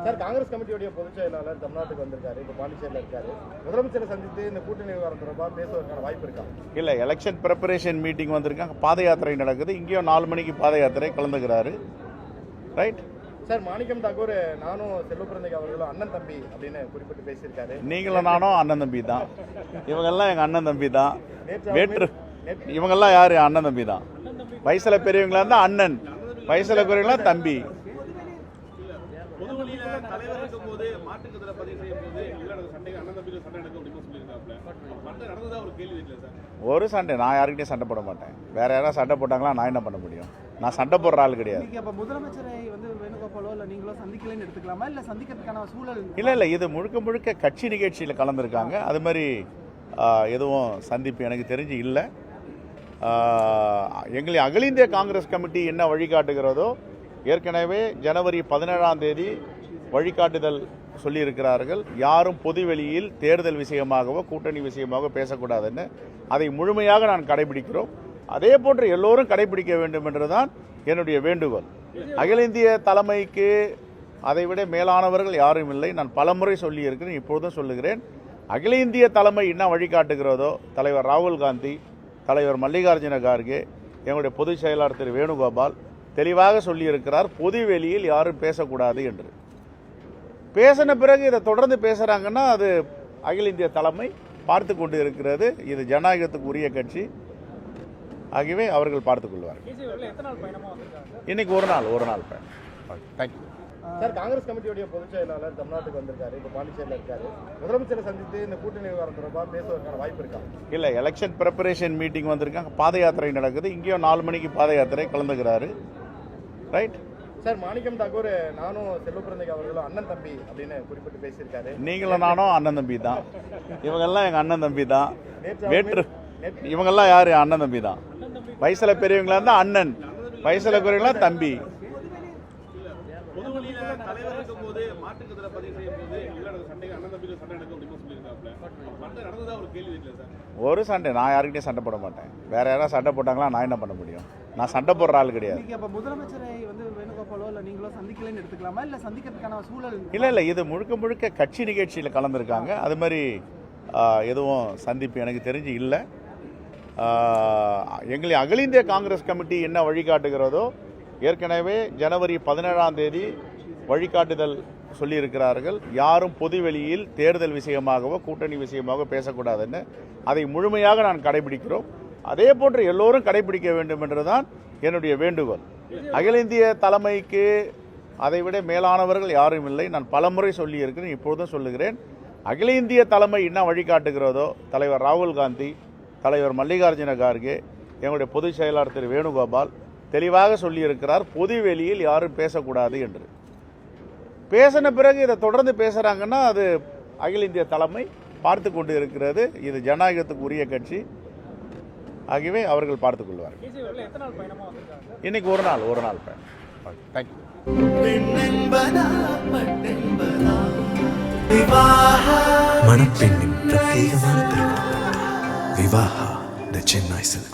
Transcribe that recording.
Sir, Congress கமிட்டியுடைய பொதுச் செயலாளர் தமிழ்நாட்டுக்கு வந்திருக்காரு. இப்போ பாண்டிச்சேரியில் இருக்காரு. முதலமைச்சரை சந்தித்து இந்த கூட்டணி விவகாரம் தொடர்பாக பேசுவதற்கான வாய்ப்பு இருக்கா? இல்லை, எலெக்ஷன் ப்ரிப்பரேஷன் மீட்டிங் வந்திருக்காங்க. பாத யாத்திரை நடக்குது. இங்கேயும் 4 மணிக்கு பாத யாத்திரை கலந்துக்கிறாரு. ரைட் சார், மாணிக்கம் தாக்கூர் நானும் செல்வப்பிரந்தைக்கு அவர்களும் அண்ணன் தம்பி அப்படின்னு குறிப்பிட்டு பேசியிருக்காரு. நீங்களும் நானும் அண்ணன் தம்பி தான். இவங்கெல்லாம் எங்கள் அண்ணன் தம்பி தான். இவங்கெல்லாம் யார்? அண்ணன் தம்பி தான். வயசில் பெரியவங்களா இருந்தால் அண்ணன், வயசில் குறைவங்களா தம்பி. ஒரு சண்டை நான் யாருக்கிட்டையும் சண்டை போட மாட்டேன். வேற யாராவது சண்டை போட்டாங்களா நான் என்ன பண்ண முடியும்? நான் சண்டை போடுற ஆள் கிடையாது. முதலமைச்சரை வந்து வேணுகோபாலோ இல்லை நீங்களோ சந்திக்கலன்னு எடுத்துக்கலாமா, இல்லை சந்திக்கிறதுக்கான சூழல்? இல்லை, இது முழுக்க முழுக்க கட்சி நிகழ்ச்சியில் கலந்துருக்காங்க. அது மாதிரி எதுவும் சந்திப்பு எனக்கு தெரிஞ்சு இல்லை. எங்களை அகில இந்திய காங்கிரஸ் கமிட்டி என்ன வழிகாட்டுகிறதோ, ஏற்கனவே ஜனவரி 17ஆம் தேதி வழிகாட்டுதல் சொல்லியிருக்கிறார்கள். யாரும் பொதுவெளியில் தேர்தல் விஷயமாகவோ கூட்டணி விஷயமாகவோ பேசக்கூடாதுன்னு. அதை முழுமையாக நான் கடைபிடிக்கிறோம். அதே போன்று எல்லோரும் கடைபிடிக்க வேண்டும் என்றுதான் என்னுடைய வேண்டுகோள். அகில இந்திய தலைமைக்கு அதைவிட மேலானவர்கள் யாரும் இல்லை. நான் பலமுறை சொல்லியிருக்கிறேன், இப்பொழுதும் சொல்லுகிறேன். அகில இந்திய தலைமை என்ன வழிகாட்டுகிறதோ, தலைவர் ராகுல் காந்தி, தலைவர் மல்லிகார்ஜுன கார்கே, எங்களுடைய பொதுச் செயலாளர் திரு வேணுகோபால் தெளிவாக சொல்லியிருக்கிறார், பொதுவெளியில் யாரும் பேசக்கூடாது என்று. பேசின பிறகு இதை தொடர்ந்து பேசுகிறாங்கன்னா அது அகில இந்திய தலைமை பார்த்து கொண்டு இருக்கிறது. இது ஜனநாயகத்துக்கு உரிய கட்சி. ஆகவே அவர்கள் பார்த்துக் கொள்வார்கள். இன்னைக்கு ஒரு நாள் பயணம். தேங்க்யூ. சார், காங்கிரஸ் கமிட்டியுடைய பொதுச் செயலாளர் தமிழ்நாட்டுக்கு வந்திருக்காரு. இப்போ பாண்டிச்சேரியில் இருக்காரு. முதலமைச்சரை சந்தித்து இந்த கூட்டணி விவகாரம் தொடர்பாக பேசுவதற்கான வாய்ப்பு இருக்கா? இல்லை, எலெக்ஷன் ப்ரிப்பரேஷன் மீட்டிங் வந்திருக்காங்க. பாத யாத்திரை நடக்குது. இங்கேயும் 4 மணிக்கு பாத யாத்திரை கலந்துக்கிறாரு. ரைட் சார், மாணிக்கம் தாக்கூர் நானும் செல்வப்பிரந்தைக்கு அவர்களும் அண்ணன் தம்பி அப்படின்னு குறிப்பிட்டு பேசியிருக்காரு. நீங்களும் நானும் அண்ணன் தம்பி தான். இவங்கெல்லாம் எங்கள் அண்ணன் தம்பி தான். இவங்கெல்லாம் யார்? அண்ணன் தம்பி தான். வயசில் பெரியவங்களா இருந்தால் அண்ணன், வயசில் குறைவங்களா தம்பி. ஒரு சண்டை நான் யாருக்கிட்டையும் சண்டை போட மாட்டேன். வேற யாராவது சண்டை போட்டாங்களா நான் என்ன பண்ண முடியும்? நான் சண்டை போடுற ஆள் கிடையாது. முதலமைச்சரை வந்து வேணுகோபாலோ இல்லை நீங்களோ சந்திக்கலன்னு எடுத்துக்கலாமா, இல்லை சந்திக்கிறதுக்கான சூழல்? இல்லை, இது முழுக்க முழுக்க கட்சி நிகழ்ச்சியில் கலந்துருக்காங்க. அது மாதிரி எதுவும் சந்திப்பு எனக்கு தெரிஞ்சு இல்லை. எங்களை அகில இந்திய காங்கிரஸ் கமிட்டி என்ன வழிகாட்டுகிறதோ, ஏற்கனவே ஜனவரி 17ஆம் தேதி வழிகாட்டுதல் சொல்லியிருக்கிறார்கள். யாரும் பொதுவெளியில் தேர்தல் விஷயமாகவோ கூட்டணி விஷயமாகவோ பேசக்கூடாதுன்னு. அதை முழுமையாக நான் கடைபிடிக்கிறோம். அதே போன்று எல்லோரும் கடைபிடிக்க வேண்டும் என்றுதான் என்னுடைய வேண்டுகோள். அகில இந்திய தலைமைக்கு அதைவிட மேலானவர்கள் யாரும் இல்லை. நான் பலமுறை சொல்லியிருக்கிறேன், இப்பொழுதும் சொல்லுகிறேன். அகில இந்திய தலைமை என்ன வழிகாட்டுகிறதோ, தலைவர் ராகுல் காந்தி, தலைவர் மல்லிகார்ஜுன கார்கே, எங்களுடைய பொதுச் செயலாளர் திரு வேணுகோபால் தெளிவாக சொல்லியிருக்கிறார், பொதுவெளியில் யாரும் பேசக்கூடாது என்று. பேசின பிறகு இதை தொடர்ந்து பேசுகிறாங்கன்னா அது அகில இந்திய தலைமை பார்த்து கொண்டு இருக்கிறது. இது ஜனநாயகத்துக்கு உரிய கட்சி. ஆகவே அவர்கள் பார்த்துக் கொள்வார்கள். இன்னைக்கு ஒரு நாள் பயணம். தேங்க்யூ. மணப்பெண்ணின் பிரத்யேகமான திருமணம் விவாஹா தி சென்னை சில்க்ஸ்.